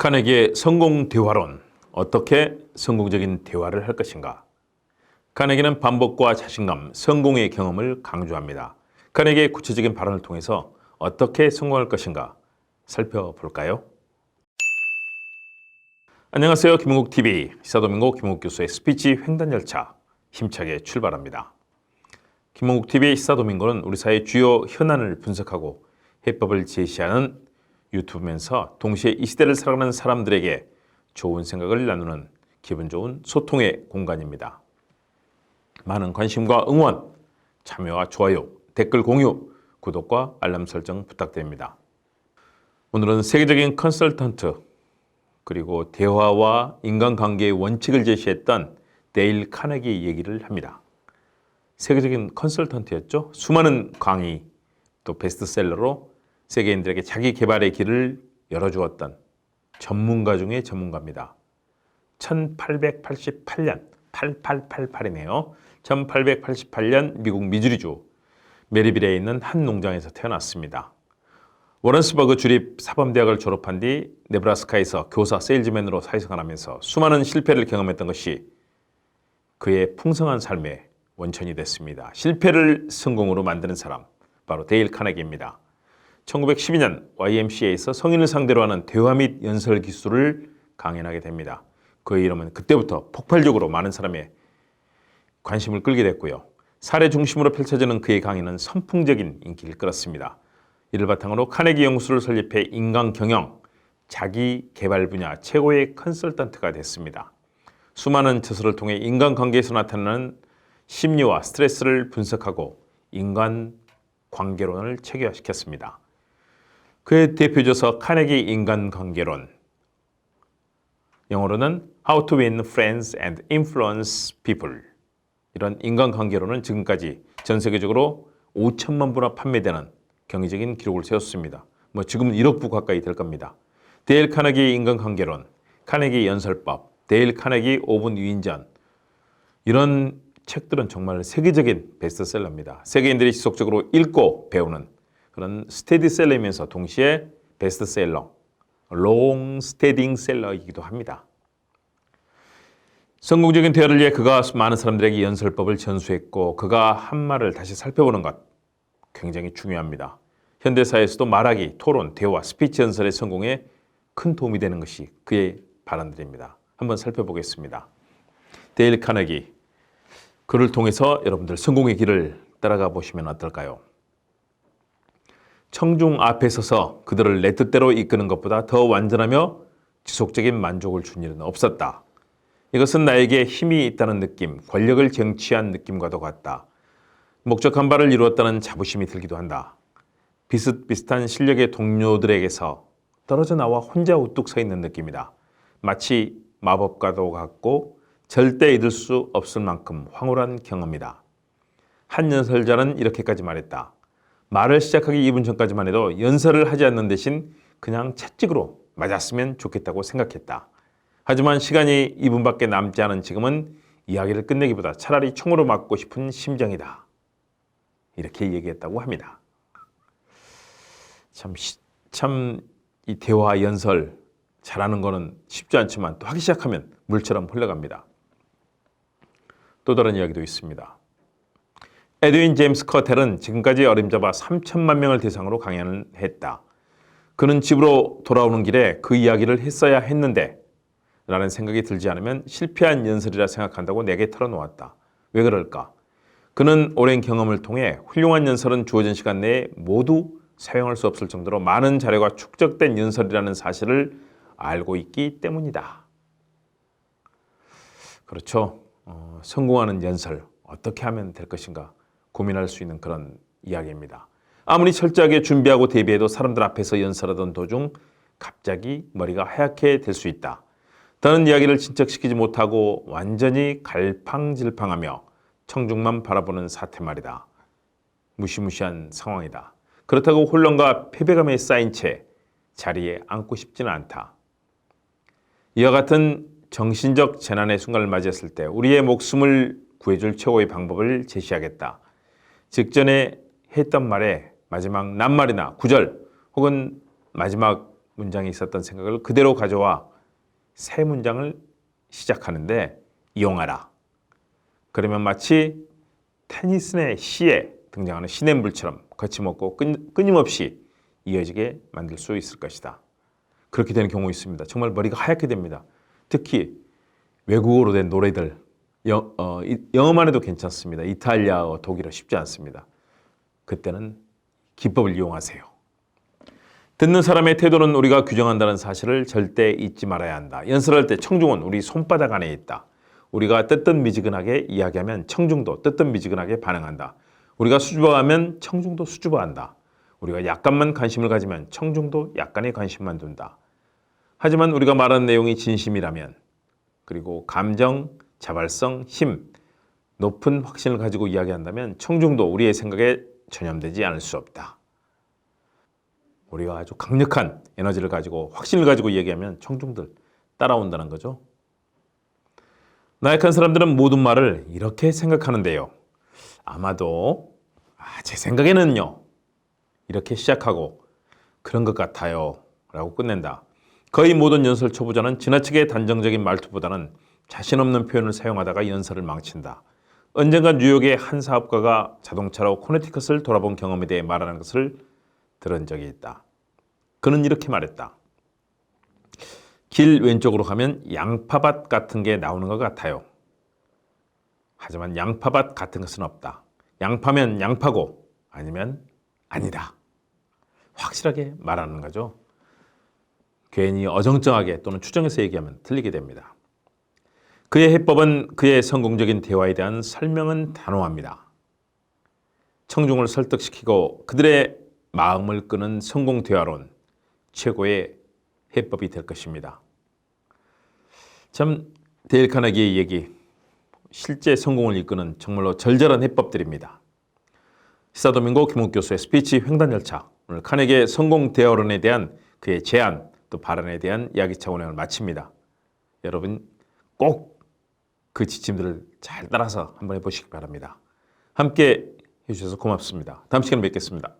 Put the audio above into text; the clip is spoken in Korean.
카네기의 성공 대화론, 어떻게 성공적인 대화를 할 것인가? 카네기는 반복과 자신감, 성공의 경험을 강조합니다. 카네기의 구체적인 발언을 통해서 어떻게 성공할 것인가 살펴볼까요? 안녕하세요. 김은국TV 시사도민고 김은국 교수의 스피치 횡단열차 힘차게 출발합니다. 김은국TV 시사도민고는 우리 사회의 주요 현안을 분석하고 해법을 제시하는 유튜브면서 동시에 이 시대를 살아가는 사람들에게 좋은 생각을 나누는 기분 좋은 소통의 공간입니다. 많은 관심과 응원, 참여와 좋아요, 댓글 공유, 구독과 알람 설정 부탁드립니다. 오늘은 세계적인 컨설턴트 그리고 대화와 인간관계의 원칙을 제시했던 데일 카네기 얘기를 합니다. 세계적인 컨설턴트였죠. 수많은 강의, 또 베스트셀러로 세계인들에게 자기 개발의 길을 열어주었던 전문가 중의 전문가입니다. 1888년, 8888이네요. 1888년 미국 미주리주 메리빌에 있는 한 농장에서 태어났습니다. 워런스버그 주립 사범대학을 졸업한 뒤 네브라스카에서 교사 세일즈맨으로 사회생활하면서 수많은 실패를 경험했던 것이 그의 풍성한 삶의 원천이 됐습니다. 실패를 성공으로 만드는 사람, 바로 데일 카네기입니다. 1912년 YMCA에서 성인을 상대로 하는 대화 및 연설 기술을 강연하게 됩니다. 그의 이름은 그때부터 폭발적으로 많은 사람의 관심을 끌게 됐고요. 사례 중심으로 펼쳐지는 그의 강의는 선풍적인 인기를 끌었습니다. 이를 바탕으로 카네기 연구소를 설립해 인간 경영, 자기 개발 분야 최고의 컨설턴트가 됐습니다. 수많은 저서를 통해 인간관계에서 나타나는 심리와 스트레스를 분석하고 인간 관계론을 체계화시켰습니다. 그의 대표저서 카네기 인간관계론, 영어로는 How to Win Friends and Influence People. 이런 인간관계론은 지금까지 전 세계적으로 5천만 부나 판매되는 경이적인 기록을 세웠습니다. 지금은 1억 부 가까이 될 겁니다. 데일 카네기 인간관계론, 카네기 연설법, 데일 카네기 5분 위인전, 이런 책들은 정말 세계적인 베스트셀러입니다. 세계인들이 지속적으로 읽고 배우는 그런 스테디셀러이면서 동시에 베스트셀러, 롱 스테딩 셀러이기도 합니다. 성공적인 대화를 위해 그가 많은 사람들에게 연설법을 전수했고 그가 한 말을 다시 살펴보는 것 굉장히 중요합니다. 현대사회에서도 말하기, 토론, 대화, 스피치 연설의 성공에 큰 도움이 되는 것이 그의 발언들입니다. 한번 살펴보겠습니다. 데일 카네기, 그를 통해서 여러분들 성공의 길을 따라가 보시면 어떨까요? 청중 앞에 서서 그들을 내 뜻대로 이끄는 것보다 더 완전하며 지속적인 만족을 준 일은 없었다. 이것은 나에게 힘이 있다는 느낌, 권력을 쟁취한 느낌과도 같다. 목적한 바를 이루었다는 자부심이 들기도 한다. 비슷비슷한 실력의 동료들에게서 떨어져 나와 혼자 우뚝 서 있는 느낌이다. 마치 마법과도 같고 절대 잊을 수 없을 만큼 황홀한 경험이다. 한 연설자는 이렇게까지 말했다. 말을 시작하기 2분 전까지만 해도 연설을 하지 않는 대신 그냥 채찍으로 맞았으면 좋겠다고 생각했다. 하지만 시간이 2분밖에 남지 않은 지금은 이야기를 끝내기보다 차라리 총으로 맞고 싶은 심정이다. 이렇게 얘기했다고 합니다. 참 이 대화 연설 잘하는 거는 쉽지 않지만 또 하기 시작하면 물처럼 흘러갑니다. 또 다른 이야기도 있습니다. 에드윈 제임스 커텔은 지금까지 어림잡아 3천만 명을 대상으로 강연을 했다. 그는 집으로 돌아오는 길에 그 이야기를 했어야 했는데 라는 생각이 들지 않으면 실패한 연설이라 생각한다고 내게 털어놓았다. 왜 그럴까? 그는 오랜 경험을 통해 훌륭한 연설은 주어진 시간 내에 모두 사용할 수 없을 정도로 많은 자료가 축적된 연설이라는 사실을 알고 있기 때문이다. 그렇죠. 성공하는 연설 어떻게 하면 될 것인가 고민할 수 있는 그런 이야기입니다. 아무리 철저하게 준비하고 대비해도 사람들 앞에서 연설하던 도중 갑자기 머리가 하얗게 될 수 있다. 더는 이야기를 진척시키지 못하고 완전히 갈팡질팡하며 청중만 바라보는 사태 말이다. 무시무시한 상황이다. 그렇다고 혼란과 패배감에 쌓인 채 자리에 앉고 싶지는 않다. 이와 같은 정신적 재난의 순간을 맞이했을 때 우리의 목숨을 구해줄 최고의 방법을 제시하겠다. 직전에 했던 말의 마지막 낱말이나 구절 혹은 마지막 문장이 있었던 생각을 그대로 가져와 새 문장을 시작하는데 이용하라. 그러면 마치 테니슨의 시에 등장하는 시냇물처럼 거침없고 끊임없이 이어지게 만들 수 있을 것이다. 그렇게 되는 경우 있습니다. 정말 머리가 하얗게 됩니다. 특히 외국어로 된 노래들, 영어만 해도 괜찮습니다. 이탈리아어, 독일어 쉽지 않습니다. 그때는 기법을 이용하세요. 듣는 사람의 태도는 우리가 규정한다는 사실을 절대 잊지 말아야 한다. 연설할 때 청중은 우리 손바닥 안에 있다. 우리가 뜨뜻미지근하게 이야기하면 청중도 뜨뜻미지근하게 반응한다. 우리가 수줍어하면 청중도 수줍어한다. 우리가 약간만 관심을 가지면 청중도 약간의 관심만 둔다. 하지만 우리가 말하는 내용이 진심이라면, 그리고 감정, 자발성, 힘, 높은 확신을 가지고 이야기한다면 청중도 우리의 생각에 전염되지 않을 수 없다. 우리가 아주 강력한 에너지를 가지고 확신을 가지고 얘기하면 청중들 따라온다는 거죠. 나약한 사람들은 모든 말을 이렇게 생각하는데요. 아마도 제 생각에는요. 이렇게 시작하고 그런 것 같아요. 라고 끝낸다. 거의 모든 연설 초보자는 지나치게 단정적인 말투보다는 자신 없는 표현을 사용하다가 연설을 망친다. 언젠가 뉴욕의 한 사업가가 자동차로 코네티컷을 돌아본 경험에 대해 말하는 것을 들은 적이 있다. 그는 이렇게 말했다. 길 왼쪽으로 가면 양파밭 같은 게 나오는 것 같아요. 하지만 양파밭 같은 것은 없다. 양파면 양파고 아니면 아니다. 확실하게 말하는 거죠. 괜히 어정쩡하게 또는 추정해서 얘기하면 틀리게 됩니다. 그의 해법은 그의 성공적인 대화에 대한 설명은 단호합니다. 청중을 설득시키고 그들의 마음을 끄는 성공 대화론, 최고의 해법이 될 것입니다. 참 데일 카네기의 얘기, 실제 성공을 이끄는 정말로 절절한 해법들입니다. 시사도민고 김욱 교수의 스피치 횡단 열차, 오늘 카네기의 성공 대화론에 대한 그의 제안, 또 발언에 대한 이야기 차원을 마칩니다. 여러분 꼭 그 지침들을 잘 따라서 한번 해보시기 바랍니다. 함께 해주셔서 고맙습니다. 다음 시간에 뵙겠습니다.